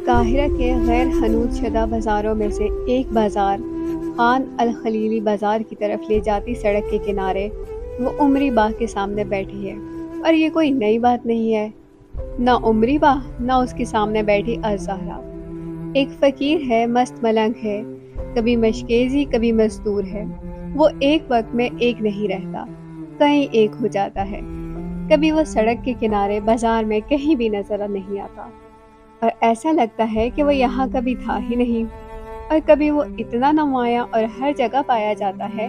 قاہرہ کے غیر حنوط شدہ بازاروں میں سے ایک بازار خان الخلیلی بازار کی طرف لے جاتی سڑک کے کنارے وہ عمری با کے سامنے بیٹھی ہے، اور یہ کوئی نئی بات نہیں ہے۔ نہ عمری با نہ اس کے سامنے بیٹھی الزہرا۔ ایک فقیر ہے، مست ملنگ ہے، کبھی مشکیزی کبھی مزدور ہے۔ وہ ایک وقت میں ایک نہیں رہتا، کہیں ایک ہو جاتا ہے۔ کبھی وہ سڑک کے کنارے بازار میں کہیں بھی نظر نہیں آتا، اور ایسا لگتا ہے کہ وہ یہاں کبھی تھا ہی نہیں، اور کبھی وہ اتنا نمایاں اور ہر جگہ پایا جاتا ہے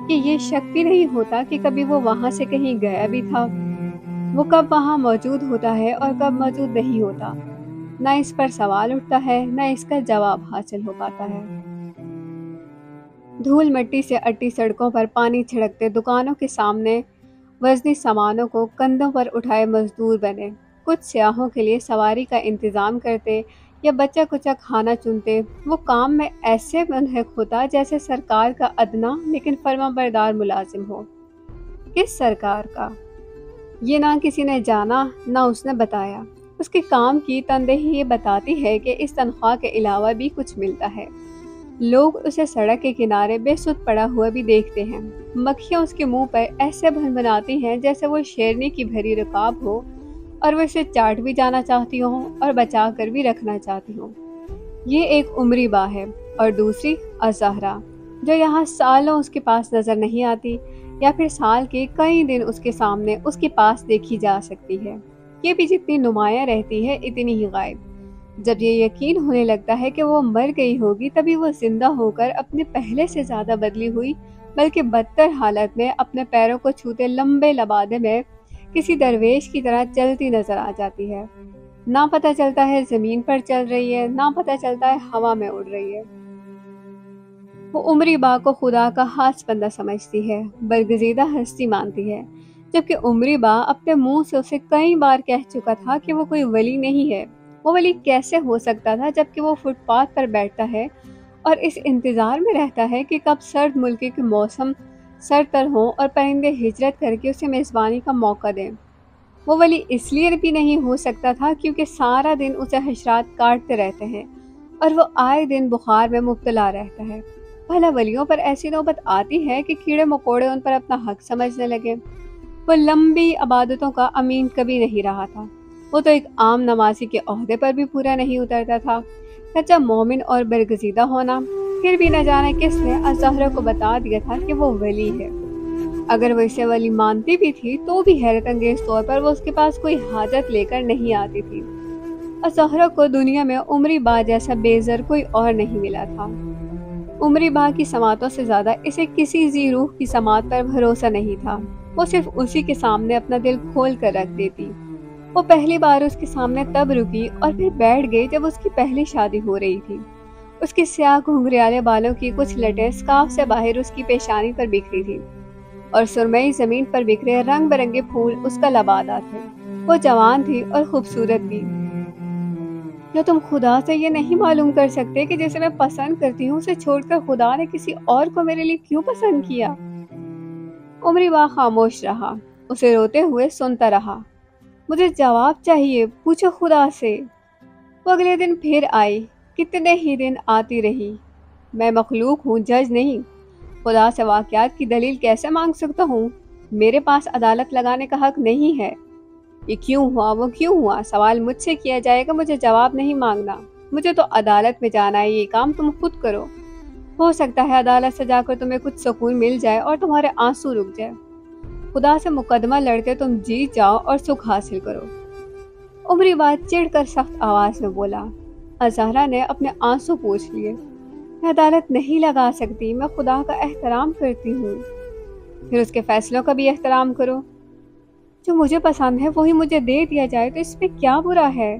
کہ یہ شک بھی نہیں ہوتا کہ کبھی وہ وہاں سے کہیں گیا بھی تھا۔ وہ کب وہاں موجود ہوتا ہے اور کب موجود نہیں ہوتا، نہ اس پر سوال اٹھتا ہے نہ اس کا جواب حاصل ہو پاتا ہے۔ دھول مٹی سے اٹی سڑکوں پر پانی چھڑکتے دکانوں کے سامنے وزنی سامانوں کو کندھوں پر اٹھائے مزدور بنے، کچھ سیاحوں کے لیے سواری کا انتظام کرتے یا بچہ کچا کھانا چنتے۔ وہ کام میں ایسے منہک ہوتا جیسے سرکار کا ادنا لیکن فرمانبردار ملازم ہو۔ کس سرکار کا؟ یہ نہ کسی نے جانا نہ اس نے بتایا۔ اس کے کام کی تندہی یہ بتاتی ہے کہ اس تنخواہ کے علاوہ بھی کچھ ملتا ہے۔ لوگ اسے سڑک کے کنارے بے سود پڑا ہوا بھی دیکھتے ہیں۔ مکھیاں اس کے منہ پر ایسے بھنبھناتی ہیں جیسے وہ شیرنی کی بھری رکاب ہو، اور وہ اسے چاٹ بھی جانا چاہتی ہوں اور بچا کر بھی رکھنا چاہتی ہوں۔ یہ ایک عمری با ہے، اور دوسری الزہرا، جو یہاں سالوں اس کے پاس نظر نہیں آتی، یا پھر سال کے کئی دن اس کے سامنے اس کے پاس دیکھی جا سکتی ہے۔ یہ بھی جتنی نمایاں رہتی ہے اتنی ہی غائب۔ جب یہ یقین ہونے لگتا ہے کہ وہ مر گئی ہوگی، تبھی وہ زندہ ہو کر اپنے پہلے سے زیادہ بدلی ہوئی بلکہ بدتر حالت میں اپنے پیروں کو چھوتے لمبے لبادے میں کسی درویش کی طرح چلتی نظر آ جاتی ہے۔ نہ پتہ چلتا ہے زمین پر چل رہی ہے، نہ پتہ چلتا ہے ہوا میں اڑ رہی ہے۔ وہ عمری با کو خدا کا ہاتھ بندہ سمجھتی ہے، برگزیدہ ہستی مانتی ہے، جبکہ عمری با اپنے منہ سے اسے کئی بار کہہ چکا تھا کہ وہ کوئی ولی نہیں ہے۔ وہ ولی کیسے ہو سکتا تھا جبکہ وہ فٹ پاتھ پر بیٹھتا ہے اور اس انتظار میں رہتا ہے کہ کب سرد ملک کے موسم سرتر ہوں اور پرندے ہجرت کر کے اسے میزبانی کا موقع دیں۔ وہ ولی اس لیے بھی نہیں ہو سکتا تھا کیونکہ سارا دن اسے حشرات کاٹتے رہتے ہیں اور وہ آئے دن بخار میں مبتلا رہتا ہے۔ بھلا ولیوں پر ایسی نوبت آتی ہے کہ کیڑے مکوڑے ان پر اپنا حق سمجھنے لگے۔ وہ لمبی عبادتوں کا امین کبھی نہیں رہا تھا۔ وہ تو ایک عام نمازی کے عہدے پر بھی پورا نہیں اترتا تھا۔ سچا مومن اور برگزیدہ ہونا، پھر بھی نہ جانے کس نے الزہرا کو بتا دیا تھا کہ وہ ولی ہے۔ اگر وہ اسے ولی مانتی بھی تھی تو بھی حیرت انگیز طور پر وہ اس کے پاس کوئی حاجت لے کر نہیں آتی تھی۔ الزہرا کو دنیا میں عمری با جیسا بے زر کوئی اور نہیں ملا تھا۔ عمری با کی سماعتوں سے زیادہ اسے کسی ذی روح کی سماعت پر بھروسہ نہیں تھا۔ وہ صرف اسی کے سامنے اپنا دل کھول کر رکھ دیتی۔ وہ پہلی بار اس کے سامنے تب رکی اور پھر بیٹھ گئی جب اس کی پہلی شادی ہو رہی تھی۔ اس کے سیاہ گھنگریالے بالوں کی کچھ لٹیں سکارف سے باہر اس کی پیشانی پر بکھری تھی، اور سرمئی زمین پر بکھرے رنگ برنگے پھول اس کا لبادہ تھے۔ وہ جوان تھی اور خوبصورت بھی۔ جو تم خدا سے یہ نہیں معلوم کر سکتے کہ جسے میں پسند کرتی ہوں اسے چھوڑ کر خدا نے کسی اور کو میرے لیے کیوں پسند کیا؟ عمری با خاموش رہا، اسے روتے ہوئے سنتا رہا۔ مجھے جواب چاہیے، پوچھو خدا سے۔ وہ اگلے دن پھر آئی، کتنے ہی دن آتی رہی۔ میں مخلوق ہوں، جج نہیں۔ خدا سے واقعات کی دلیل کیسے مانگ سکتا ہوں؟ میرے پاس عدالت لگانے کا حق نہیں ہے۔ یہ کیوں ہوا، وہ کیوں ہوا، سوال مجھ سے کیا جائے گا، مجھے جواب نہیں مانگنا۔ مجھے تو عدالت میں جانا ہے، یہ کام تم خود کرو۔ ہو سکتا ہے عدالت سے جا کر تمہیں کچھ سکون مل جائے اور تمہارے آنسو رک جائے۔ خدا سے مقدمہ لڑتے تم جیت جاؤ اور سکھ حاصل کرو۔ عمری با چڑھ کر سخت آواز میں بولا۔ الزہرا نے اپنے آنسو پوچھ لیے۔ میں عدالت نہیں لگا سکتی، میں خدا کا احترام کرتی ہوں۔ پھر اس کے فیصلوں کا بھی احترام کرو۔ جو مجھے پسند ہے وہی مجھے دے دیا جائے تو اس میں کیا برا ہے؟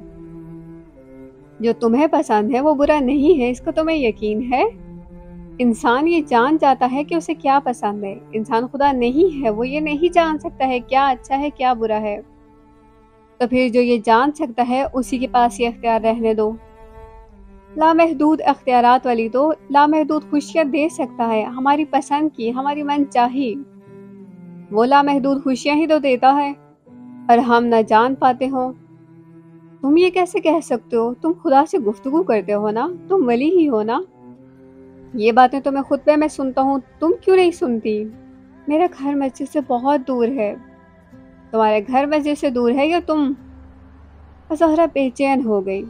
جو تمہیں پسند ہے وہ برا نہیں ہے، اس کا تمہیں یقین ہے؟ انسان یہ جان جاتا ہے کہ اسے کیا پسند ہے۔ انسان خدا نہیں ہے، وہ یہ نہیں جان سکتا ہے کیا اچھا ہے کیا برا ہے۔ تو پھر جو یہ جان سکتا ہے اسی کے پاس یہ اختیار رہنے دو۔ لامحدود اختیارات والی تو لامحدود خوشیاں دے سکتا ہے، ہماری پسند کی، ہماری من چاہی۔ وہ لامحدود خوشیاں ہی تو دیتا ہے، اور ہم نہ جان پاتے ہوں۔ تم یہ کیسے کہہ سکتے ہو؟ تم خدا سے گفتگو کرتے ہو نا، تم ولی ہی ہو نا۔ یہ باتیں تو میں خطبے میں سنتا ہوں، تم کیوں نہیں سنتی؟ میرا گھر مسجد سے بہت دور ہے۔ تمہارے گھر مسجد سے دور ہے یا تم؟ زہرا بے چین ہو گئی۔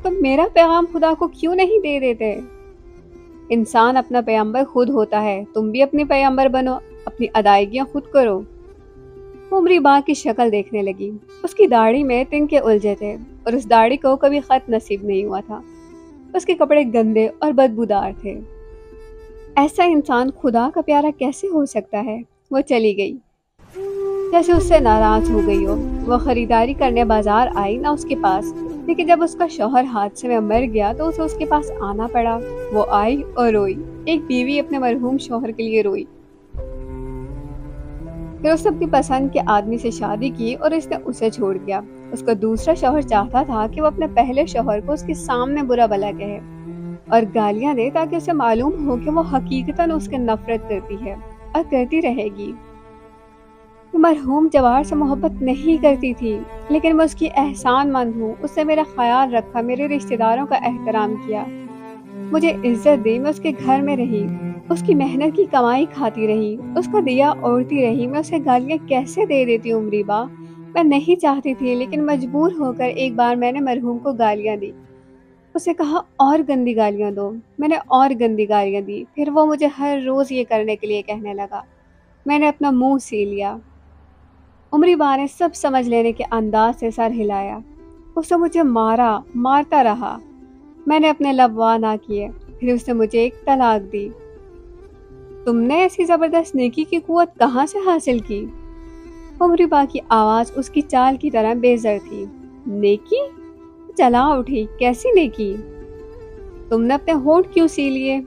تم میرا پیغام خدا کو کیوں نہیں دے دیتے؟ انسان اپنا پیغمبر خود ہوتا ہے، تم بھی اپنی پیغمبر بنو، اپنی ادائیگیاں خود کرو۔ عمری با کی شکل دیکھنے لگی۔ اس کی داڑھی میں تنکے الجھے تھے اور اس داڑھی کو کبھی خط نصیب نہیں ہوا تھا۔ اس کے کپڑے گندے اور بدبودار تھے۔ ایسا انسان خدا کا پیارا کیسے ہو سکتا ہے؟ وہ چلی گئی جیسے اس سے ناراض ہو گئی ہو۔ وہ خریداری کرنے بازار آئی نہ اس کے پاس، لیکن جب اس کا شوہر حادثے میں مر گیا تو اسے اس کے پاس آنا پڑا۔ وہ آئی اور روئی۔ ایک بیوی اپنے مرحوم شوہر کے لیے روئی۔ پھر اس نے اپنی پسند کے آدمی سے شادی کی اور اس نے اسے چھوڑ دیا۔ اس کا دوسرا شوہر چاہتا تھا کہ وہ اپنے پہلے شوہر کو اس کے سامنے برا بھلا کہے اور گالیاں دے تاکہ اسے معلوم ہو کہ وہ حقیقتاً اس کے نفرت کرتی ہے اور کرتی رہے گی۔ مرحوم جوار سے محبت نہیں کرتی تھی، لیکن میں اس کی احسان مند ہوں۔ اس نے میرا خیال رکھا، میرے رشتہ داروں کا احترام کیا، مجھے عزت دی۔ میں اس کے گھر میں رہی، اس کی محنت کی کمائی کھاتی رہی، اس کا دیا اوڑھتی رہی۔ میں اسے گالیاں کیسے دے دیتی عمری با؟ میں نہیں چاہتی تھی، لیکن مجبور ہو کر ایک بار میں نے مرحوم کو گالیاں دی۔ اسے کہا اور گندی گالیاں دو۔ میں نے اور گندی گالیاں دی۔ پھر وہ مجھے ہر روز یہ کرنے کے لیے کہنے لگا۔ میں نے اپنا منہ سی لیا۔ عمری با نے سب سمجھ لینے کے انداز سے سر ہلایا۔ اس نے مجھے مارتا رہا۔ میں نے اپنے لب وا نہ کیے۔ پھر اس نے مجھے ایک طلاق دی۔ تم نے ایسی زبردست نیکی کی قوت کہاں سے حاصل کی؟ عمری با کی آواز اس کی چال کی طرح بے زر تھی۔ نیکی؟ چلا اٹھی۔ کیسی نیکی؟ تم نے اپنے ہونٹ کیوں سی لیے؟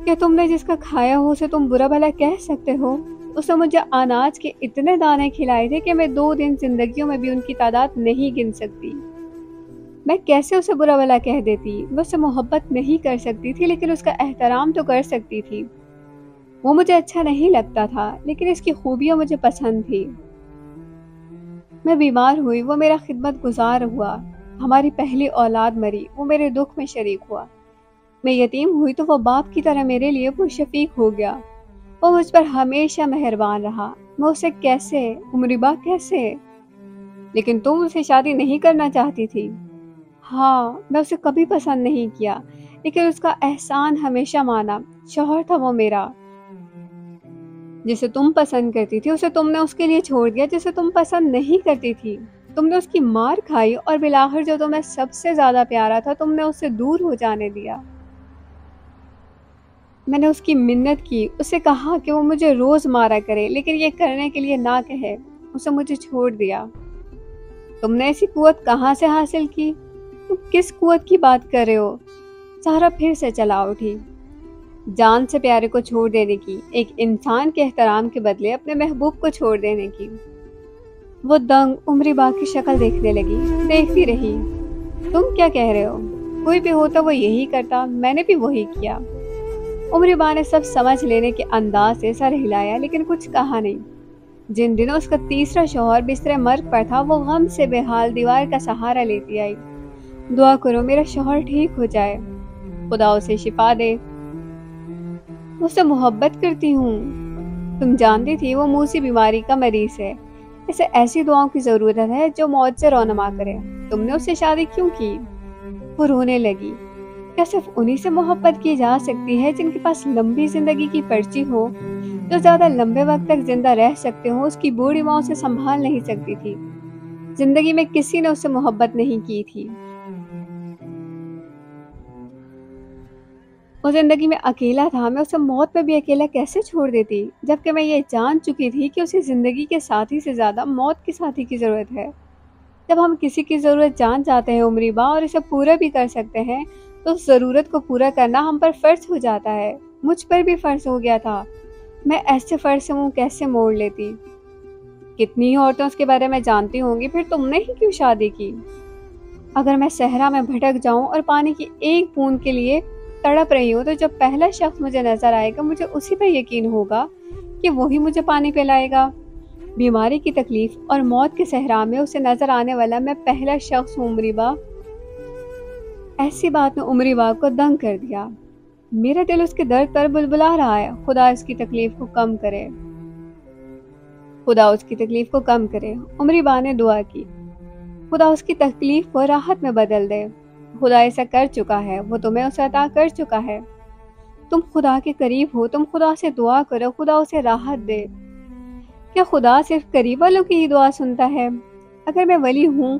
کہ تم نے جس کا کھایا ہو اسے تم برا بھلا کہہ سکتے ہو؟ اس نے مجھے اناج کے اتنے دانے کھلائے تھے کہ میں 2 دن زندگیوں میں بھی ان کی تعداد نہیں گن سکتی۔ میں کیسے اسے برا بھلا کہہ دیتی؟ میں اسے محبت نہیں کر سکتی تھی، لیکن اس کا احترام تو کر سکتی تھی۔ وہ مجھے اچھا نہیں لگتا تھا، لیکن اس کی خوبیاں مجھے پسند تھی۔ میں بیمار ہوئی، وہ میرا خدمت گزار ہوا۔ ہماری پہلی اولاد مری، وہ میرے دکھ میں شریک ہوا۔ میں یتیم ہوئی تو وہ باپ کی طرح میرے لیے پرشفیق ہو گیا۔ وہ مجھ پر ہمیشہ مہربان رہا۔ میں اسے کیسے، عمری با کیسے؟ لیکن تم اسے شادی نہیں کرنا چاہتی تھی۔ ہاں، میں اسے کبھی پسند نہیں کیا، لیکن اس کا احسان ہمیشہ مانا۔ شوہر تھا وہ میرا، جسے تم پسند کرتی تھی، اسے تم نے اس کے لیے چھوڑ دیا جسے تم پسند نہیں کرتی تھی۔ تم نے اس کی مار کھائی اور بالآخر جو تمہیں سب سے زیادہ پیارا تھا تم نے اس سے دور ہو جانے دیا۔ میں نے اس کی منت کی، اسے کہا کہ وہ مجھے روز مارا کرے، لیکن یہ کرنے کے لیے نہ کہے۔ اسے مجھے چھوڑ دیا۔ تم نے ایسی قوت کہاں سے حاصل کی؟ تم کس قوت کی بات کر رہے ہو؟ زہرا پھر سے چلا اٹھی۔ جان سے پیارے کو چھوڑ دینے کی، ایک انسان کے احترام کے بدلے اپنے محبوب کو چھوڑ دینے کی۔ وہ دنگ عمری با کی شکل دیکھنے لگی، دیکھتی رہی۔ تم کیا کہہ رہے ہو؟ کوئی بھی ہوتا وہ یہی کرتا، میں نے بھی وہی کیا۔ عمری با نے سب سمجھ لینے کے انداز سے سر ہلایا، لیکن کچھ کہا نہیں۔ جن دنوں اس کا تیسرا شوہر بستر مرگ پر تھا، وہ غم سے بے حال دیوار کا سہارا لیتی آئی۔ دعا کرو میرا شوہر ٹھیک ہو جائے، خدا اسے شفا دے۔ مجھ سے محبت کرتی ہوں۔ تم جانتی تھی وہ موسی بیماری کا مریض ہے۔ اسے ایسی دعاؤں کی ضرورت ہے جو موت سے رونما کرے۔ تم نے اس سے شادی کیوں کی؟ وہ رونے لگی۔ کیا صرف انہی سے محبت کی جا سکتی ہے جن کے پاس لمبی زندگی کی پرچی ہو، جو زیادہ لمبے وقت تک زندہ رہ سکتے ہوں؟ اس کی بوڑھی ماں اسے سنبھال نہیں سکتی تھی۔ زندگی میں کسی نے اس سے محبت نہیں کی تھی۔ وہ زندگی میں اکیلا تھا، میں اسے موت میں بھی اکیلا کیسے چھوڑ دیتی، جبکہ میں یہ جان چکی تھی کہ اسے زندگی کے ساتھی سے زیادہ موت کے ساتھی کی ضرورت ہے۔ جب ہم کسی کی ضرورت جان جاتے ہیں عمری با، اور اسے پورا بھی کر سکتے ہیں، تو اس ضرورت کو پورا کرنا ہم پر فرض ہو جاتا ہے۔ مجھ پر بھی فرض ہو گیا تھا۔ میں ایسے فرض سے منہ کیسے موڑ لیتی؟ کتنی ہی عورتیں اس کے بارے میں جانتی ہوں گی، پھر تم نے ہی کیوں شادی کی؟ اگر میں صحرا میں بھٹک جاؤں اور پانی کی ایک بوند کے لیے تڑپ رہی ہوں، تو جب پہلا شخص مجھے نظر آئے گا مجھے اسی پر یقین ہوگا کہ وہی مجھے پانی پلائے گا۔ بیماری کی تکلیف اور موت کے صحرا میں اسے نظر آنے والا میں پہلا شخص ہوں عمری با۔ ایسی بات نے عمری با کو دنگ کر دیا۔ میرا دل اس کے درد پر بلبلا رہا ہے۔ خدا اس کی تکلیف کو کم کرے، خدا اس کی تکلیف کو کم کرے۔ عمری با نے دعا کی، خدا اس کی تکلیف کو راحت میں بدل دے۔ خدا ایسا کر چکا ہے، وہ تمہیں اسے عطا کر چکا ہے۔ تم خدا کے قریب ہو، تم خدا سے دعا کرو، خدا اسے راحت دے۔ کیا خدا صرف قریب والوں کی ہی دعا سنتا ہے؟ اگر میں ولی ہوں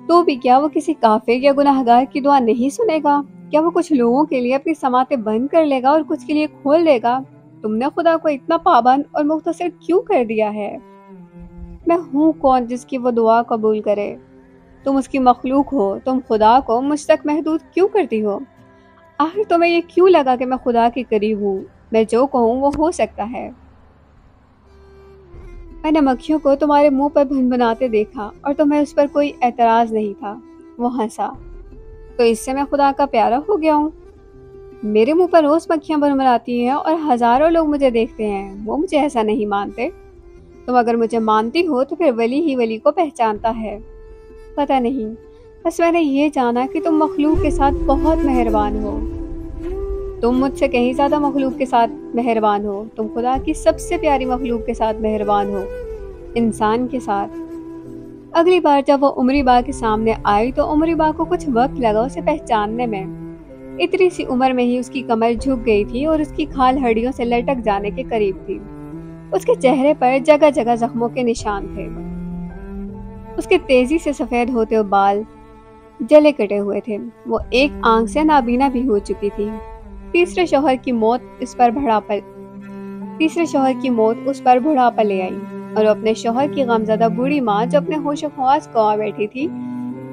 تو بھی کیا وہ کسی کافر یا گناہگار کی دعا نہیں سنے گا؟ کیا وہ کچھ لوگوں کے لیے اپنی سماعتیں بند کر لے گا اور کچھ کے لیے کھول دے گا؟ تم نے خدا کو اتنا پابند اور مختصر کیوں کر دیا ہے؟ میں ہوں کون جس کی وہ دعا قبول کرے؟ تم اس کی مخلوق ہو، تم خدا کو مجھ تک محدود کیوں کرتی ہو؟ آخر تمہیں یہ کیوں لگا کہ میں خدا کے قریب ہوں؟ میں جو کہوں وہ ہو سکتا ہے۔ میں نے مکھیوں کو تمہارے منہ پر بھنبھناتے دیکھا اور تمہیں اس پر کوئی اعتراض نہیں تھا۔ وہ ہنسا، تو اس سے میں خدا کا پیارا ہو گیا ہوں؟ میرے منہ پر روز مکھیاں بھنبھناتی ہیں اور ہزاروں لوگ مجھے دیکھتے ہیں، وہ مجھے ایسا نہیں مانتے۔ تم اگر مجھے مانتی ہو تو پھر ولی ہی ولی کو پہچانتا ہے۔ پتہ نہیں، بس میں نے یہ جانا کہ تم مخلوق کے ساتھ بہت مہربان ہو۔ تم مجھ سے کہیں زیادہ مخلوق کے ساتھ مہربان ہو۔ تم خدا کی سب سے پیاری مخلوق کے ساتھ مہربان ہو، انسان کے ساتھ۔ اگلی بار جب وہ عمری با کے سامنے آئی تو عمری با کو کچھ وقت لگا اسے پہچاننے میں۔ اتنی سی عمر میں ہی اس کی کمر جھک گئی تھی اور اس کی کھال ہڈیوں سے لٹک جانے کے قریب تھی۔ اس کے چہرے پر جگہ جگہ زخموں کے نشان تھے۔ اس کے تیزی سے سفید ہوتے ہوئے بال جلے کٹے ہوئے تھے۔ وہ ایک آنکھ سے نابینا بھی ہو چکی تھی۔ تیسرے شوہر کی موت اس پر بڑھاپا لے آئی اور وہ اپنے شوہر کی غمزدہ بوڑھی ماں جو اپنے ہوش و خواص گنوا بیٹھی تھی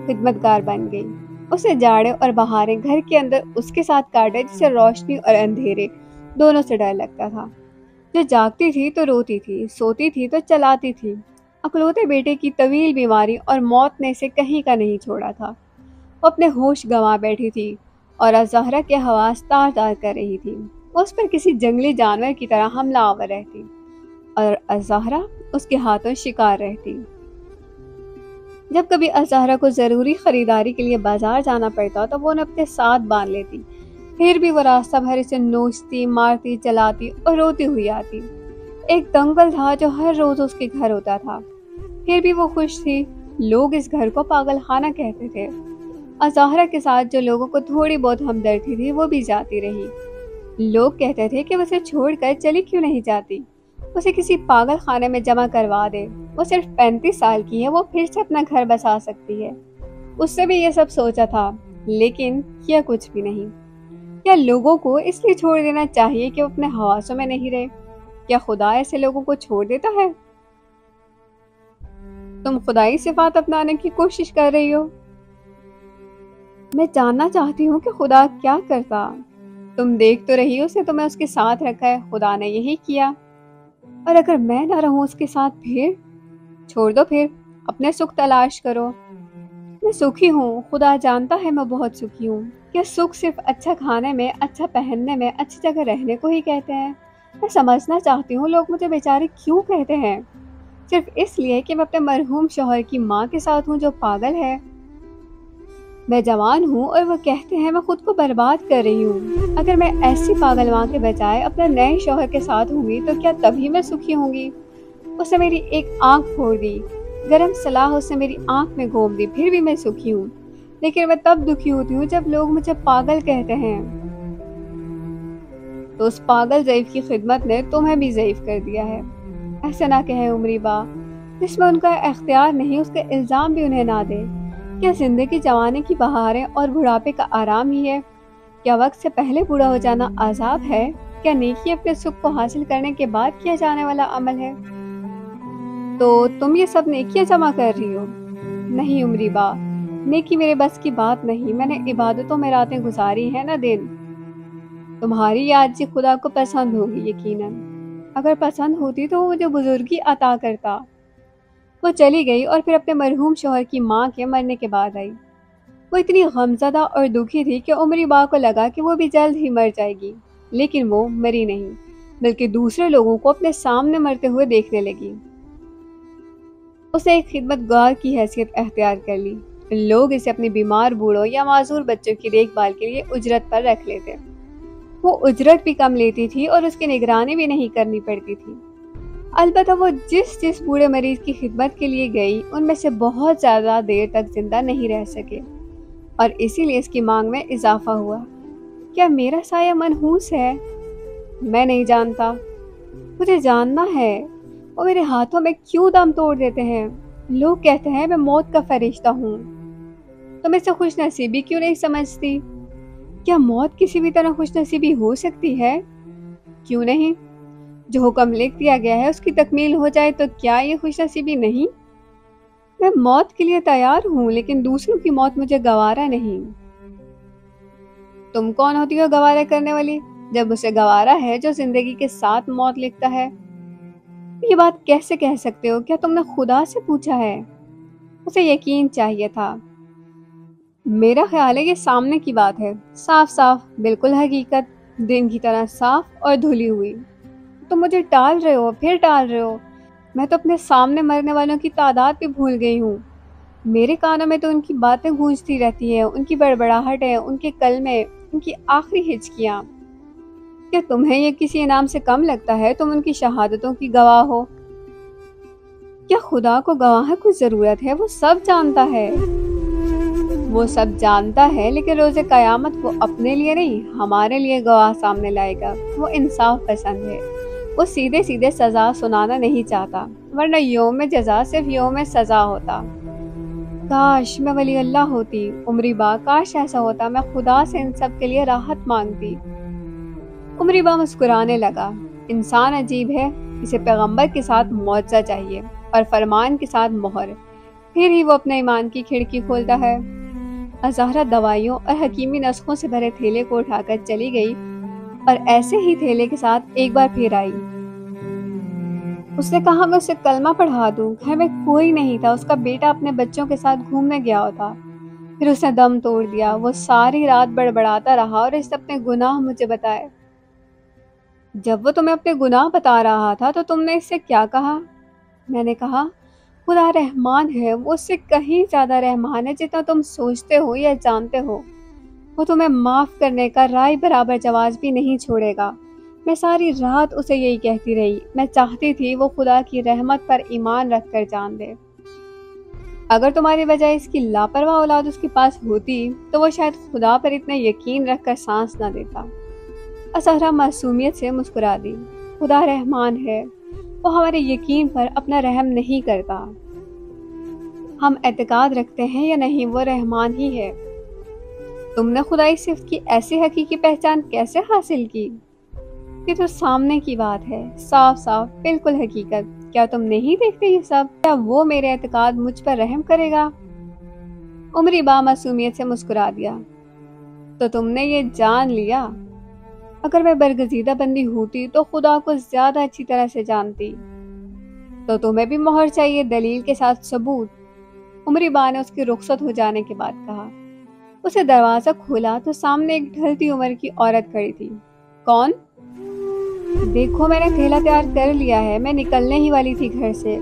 خدمتگار بن گئی۔ اسے جاڑے اور بہاریں گھر کے اندر اس کے ساتھ کاٹے جسے روشنی اور اندھیرے دونوں سے ڈر لگتا تھا۔ جو جاگتی تھی تو روتی تھی، سوتی تھی تو چلاتی تھی۔ اکلوتے بیٹے کی طویل بیماری اور موت نے اسے کہیں کا نہیں چھوڑا تھا۔ وہ اپنے ہوش گنوا بیٹھی تھی اور الزہرا کے حواس تار تار کر رہی تھی۔ وہ اس پر کسی جنگلی جانور کی طرح حملہ آور رہتی اور الزہرا اس کے ہاتھوں شکار رہتی۔ جب کبھی الزہرا کو ضروری خریداری کے لیے بازار جانا پڑتا تو وہ انہیں اپنے ساتھ باندھ لیتی، پھر بھی وہ راستہ بھر اسے نوچتی، مارتی، چلاتی اور روتی ہوئی آتی۔ ایک دنگل تھا جو ہر روز اس کے گھر ہوتا تھا، پھر بھی وہ خوش تھی۔ لوگ اس گھر کو پاگل خانہ کہتے تھے۔ الزہرا کے ساتھ جو لوگوں کو تھوڑی بہت ہمدردی تھی وہ بھی جاتی رہی۔ لوگ کہتے تھے کہ وہ اسے چھوڑ کر چلی کیوں نہیں جاتی، اسے کسی پاگل خانے میں جمع کروا دے، وہ صرف 35 سال کی ہے، وہ پھر سے اپنا گھر بسا سکتی ہے۔ اس سے بھی یہ سب سوچا تھا، لیکن کیا کچھ بھی نہیں۔ کیا لوگوں کو اس لیے چھوڑ دینا چاہیے کہ وہ اپنے حواسوں میں نہیں رہے؟ کیا خدا ایسے لوگوں کو چھوڑ دیتا ہے؟ تم خدائی صفات اپنانے کی کوشش کر رہی ہو؟ میں جاننا چاہتی ہوں کہ خدا کیا کرتا۔ تم دیکھ تو رہی ہو اسے تمہیں اس کے ساتھ رکھا ہے، خدا نے یہی کیا۔ اور اگر میں نہ رہوں اس کے ساتھ پھر؟ چھوڑ دو، پھر اپنے سکھ تلاش کرو۔ میں سکھی ہوں، خدا جانتا ہے میں بہت سکھی ہوں۔ کیا سکھ صرف اچھا کھانے میں، اچھا پہننے میں، اچھی جگہ رہنے کو ہی کہتے ہیں؟ میں سمجھنا چاہتی ہوں لوگ مجھے بیچاری کیوں کہتے ہیں؟ صرف اس لیے کہ میں اپنے مرحوم شوہر کی ماں کے ساتھ ہوں جو پاگل ہے؟ میں جوان ہوں اور وہ کہتے ہیں میں خود کو برباد کر رہی ہوں۔ اگر میں ایسی پاگل ماں کے بجائے اپنے نئے شوہر کے ساتھ ہوں گی تو کیا تبھی میں سکھی ہوں گی؟ اس نے میری ایک آنکھ پھوڑ دی، گرم سلاح اس نے میری آنکھ میں گھوم دی، پھر بھی میں سکھی ہوں۔ لیکن میں تب دکھی ہوتی ہوں جب لوگ مجھے پاگل کہتے ہیں۔ تو اس پاگل ضعیف کی خدمت نے تمہیں بھی ضعیف کر دیا ہے۔ ایسے نہ کہیں عمری با، جس میں ان کا اختیار نہیں اس کا الزام بھی انہیں نہ دے۔ کیا زندگی جوانی کی بہاریں اور بڑھاپے کا آرام ہی ہے؟ کیا وقت سے پہلے بوڑھا ہو جانا عذاب ہے؟ کیا نیکی اپنے سکھ کو حاصل کرنے کے بعد کیا جانے والا عمل ہے؟ تو تم یہ سب نیکیاں جمع کر رہی ہو؟ نہیں عمری با، نیکی میرے بس کی بات نہیں۔ میں نے عبادتوں میں راتیں گزاری ہیں نہ دن۔ تمہاری یہ عاجزی خدا کو پسند ہوگی یقیناً۔ اگر پسند ہوتی تو وہ مجھے بزرگی عطا کرتا۔ وہ چلی گئی اور پھر اپنے مرحوم شوہر کی ماں کے مرنے کے بعد آئی۔ وہ اتنی غمزدہ اور دکھی تھی کہ عمری با کو لگا کہ وہ بھی جلد ہی مر جائے گی، لیکن وہ مری نہیں، بلکہ دوسرے لوگوں کو اپنے سامنے مرتے ہوئے دیکھنے لگی۔ اسے ایک خدمت گار کی حیثیت اختیار کر لی۔ لوگ اسے اپنی بیمار بوڑھوں یا معذور بچوں کی دیکھ بھال کے لیے اجرت پر رکھ لیتے۔ وہ اجرت بھی کم لیتی تھی اور اس کی نگرانی بھی نہیں کرنی پڑتی تھی۔ البتہ وہ جس بوڑھے مریض کی خدمت کے لیے گئی ان میں سے بہت زیادہ دیر تک زندہ نہیں رہ سکے، اور اسی لیے اس کی مانگ میں اضافہ ہوا۔ کیا میرا سایہ منحوس ہے؟ میں نہیں جانتا۔ مجھے جاننا ہے وہ میرے ہاتھوں میں کیوں دم توڑ دیتے ہیں۔ لوگ کہتے ہیں میں موت کا فرشتہ ہوں۔ تم اسے خوش نصیبی کیوں نہیں سمجھتی؟ کیا موت کسی بھی طرح خوش نصیبی ہو سکتی ہے؟ کیوں نہیں؟ جو حکم لکھ دیا گیا ہے اس کی تکمیل ہو جائے تو کیا یہ خوش نصیبی نہیں؟ میں موت کے لیے تیار ہوں، لیکن دوسروں کی موت مجھے گوارا نہیں۔ تم کون ہوتی ہو گوارا کرنے والی، جب اسے گوارا ہے جو زندگی کے ساتھ موت لکھتا ہے؟ یہ بات کیسے کہہ سکتے ہو؟ کیا تم نے خدا سے پوچھا ہے؟ اسے یقین چاہیے تھا۔ میرا خیال ہے یہ سامنے کی بات ہے، صاف صاف، بالکل حقیقت، دن کی طرح صاف اور دھلی ہوئی۔ تم مجھے ٹال رہے ہو، پھر ٹال رہے ہو۔ میں تو اپنے سامنے مرنے والوں کی تعداد بھی بھول گئی ہوں۔ میرے کانوں میں تو ان کی باتیں گونجتی رہتی ہیں، ان کی بڑبڑاہٹیں، ان کے کلمے، ان کی آخری ہچکیاں۔ کیا تمہیں یہ کسی انعام سے کم لگتا ہے؟ تم ان کی شہادتوں کی گواہ ہو۔ کیا خدا کو گواہ کی ضرورت ہے؟ وہ سب جانتا ہے۔ وہ سب جانتا ہے، لیکن روز قیامت وہ اپنے لیے نہیں، ہمارے لیے گواہ سامنے لائے گا۔ وہ انصاف پسند ہے۔ وہ سیدھے سیدھے سزا سنانا نہیں چاہتا، ورنہ یوم جزا صرف یوم سزا ہوتا۔ کاش میں ولی اللہ ہوتی، عمری با، کاش ایسا ہوتا، میں خدا سے ان سب کے لیے راحت مانگتی۔ عمری با مسکرانے لگا۔ انسان عجیب ہے، اسے پیغمبر کے ساتھ معجزہ چاہیے اور فرمان کے ساتھ مہر، پھر ہی وہ اپنے ایمان کی کھڑکی کھولتا ہے۔ زہرا دوائیوں اور حکیمی نسخوں سے بھرے تھیلے کو اٹھا کر چلی گئی اور ایسے ہی تھیلے کے ساتھ ایک بار پھر آئی۔ اس نے کہا میں اسے کلمہ پڑھا دوں۔ گھر میں کوئی نہیں تھا، اس کا بیٹا اپنے بچوں کے ساتھ گھومنے گیا ہوتا۔ پھر اس نے دم توڑ دیا۔ وہ ساری رات بڑبڑاتا رہا اور اس نے اپنے گناہ مجھے بتائے۔ جب وہ تمہیں اپنے گناہ بتا رہا تھا تو تم نے اس سے کیا کہا؟ میں نے کہا خدا رحمان ہے، وہ اس سے کہیں زیادہ رحمان ہے جتنا تم سوچتے ہو یا جانتے ہو۔ وہ تمہیں معاف کرنے کا رائے برابر جواز بھی نہیں چھوڑے گا۔ میں ساری رات اسے یہی کہتی رہی۔ میں چاہتی تھی وہ خدا کی رحمت پر ایمان رکھ کر جان دے۔ اگر تمہاری وجہ اس کی لاپرواہ اولاد اس کے پاس ہوتی تو وہ شاید خدا پر اتنا یقین رکھ کر سانس نہ دیتا۔ زہرا معصومیت سے مسکرا دی۔ خدا رحمان ہے، وہ ہمارے یقین پر اپنا رحم نہیں کرتا۔ ہم اعتقاد رکھتے ہیں یا نہیں، وہ رحمان ہی ہے۔ تم نے خدائی صفت کی ایسی حقیقی پہچان کیسے حاصل کی؟ یہ تو سامنے کی بات ہے، صاف صاف، بالکل حقیقت۔ کیا تم نہیں دیکھتے یہ سب؟ کیا وہ میرے اعتقاد مجھ پر رحم کرے گا؟ عمری با معصومیت سے مسکرا دیا۔ تو تم نے یہ جان لیا؟ اگر میں برگزیدہ بندی ہوتی تو خدا کو زیادہ اچھی طرح سے جانتی۔ تو تمہیں بھی مہر چاہیے، دلیل کے ساتھ ثبوت۔ عمری با نے اس کے رخصت ہو جانے کے بعد کہا۔ اسے دروازہ کھولا تو سامنے ایک ڈھلتی عمر کی عورت کھڑی تھی۔ کون؟ دیکھو میں نے تھیلا تیار کر لیا ہے، میں نکلنے ہی والی تھی گھر سے۔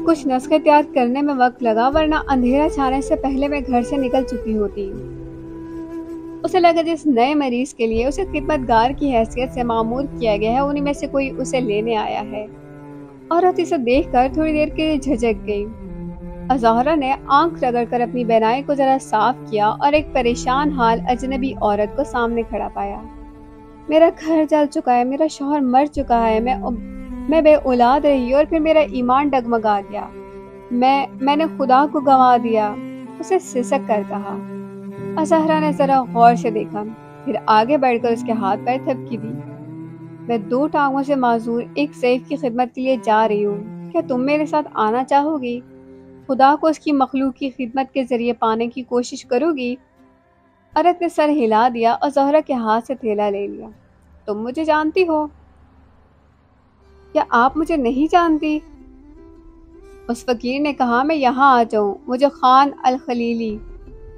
کچھ نسخے تیار کرنے میں وقت لگا، ورنہ اندھیرا چھانے سے پہلے میں گھر سے نکل چکی ہوتی۔ اسے لگا جس نئے مریض کے لیے اسے خدمت گار کی حیثیت سے معمور کیا گیا ہے انہی میں سے کوئی اسے لینے آیا ہے۔ عورت اسے دیکھ کر تھوڑی دیر کے لیے جھجک گئی۔ زہرا نے آنکھ رگڑ کر اپنی بینائی کو ذرا صاف کیا اور ایک پریشان حال اجنبی عورت کو سامنے کھڑا پایا۔ میرا گھر جل چکا ہے، میرا شوہر مر چکا ہے، میں بے اولاد رہی اور پھر میرا ایمان ڈگمگا گیا۔ میں نے خدا کو گنوا دیا، اسے سسک کر کہا۔ زہرا نے ذرا غور سے دیکھا، پھر آگے بڑھ کر اس کے ہاتھ پر تھپکی دی۔ میں 2 ٹانگوں سے معذور ایک ضعیف کی خدمت کے لیے جا رہی ہوں، کیا تم میرے ساتھ آنا چاہو گی؟ خدا کو اس کی مخلوق کی خدمت کے ذریعے پانے کی کوشش کرو گی؟ عورت نے سر ہلا دیا اور زہرا کے ہاتھ سے تھیلا لے لیا۔ تم مجھے جانتی ہو؟ کیا آپ مجھے نہیں جانتی؟ اس فقیر نے کہا میں یہاں آ جاؤں، مجھے خان الخلیلی۔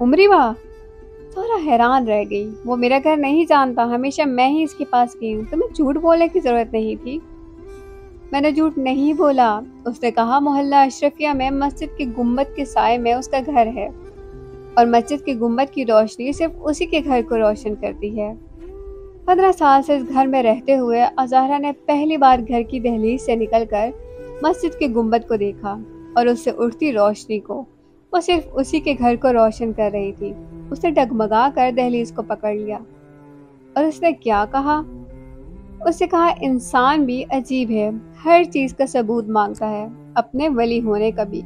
عمری با؟ زہرا حیران رہ گئی۔ وہ میرا گھر نہیں جانتا، ہمیشہ میں ہی اس کے پاس گئی ہوں، تمہیں جھوٹ بولنے کی ضرورت نہیں تھی۔ میں نے جھوٹ نہیں بولا، اس نے کہا۔ محلہ اشرفیہ میں مسجد کے گنبد کے سائے میں اس کا گھر ہے اور مسجد کے گنبد کی روشنی صرف اسی کے گھر کو روشن کرتی ہے۔ 15 سال سے اس گھر میں رہتے ہوئے اظہرا نے پہلی بار گھر کی دہلیز سے نکل کر مسجد کے گنبد کو دیکھا اور اس سے اٹھتی روشنی کو۔ وہ صرف اسی کے گھر کو روشن کر رہی تھی۔ اس نے ڈگمگا کر دہلیز کو پکڑ لیا اور اس نے کیا کہا؟ اس نے کہا، انسان بھی عجیب ہے، ہر چیز کا ثبوت مانگتا ہے، اپنے ولی ہونے کا بھی۔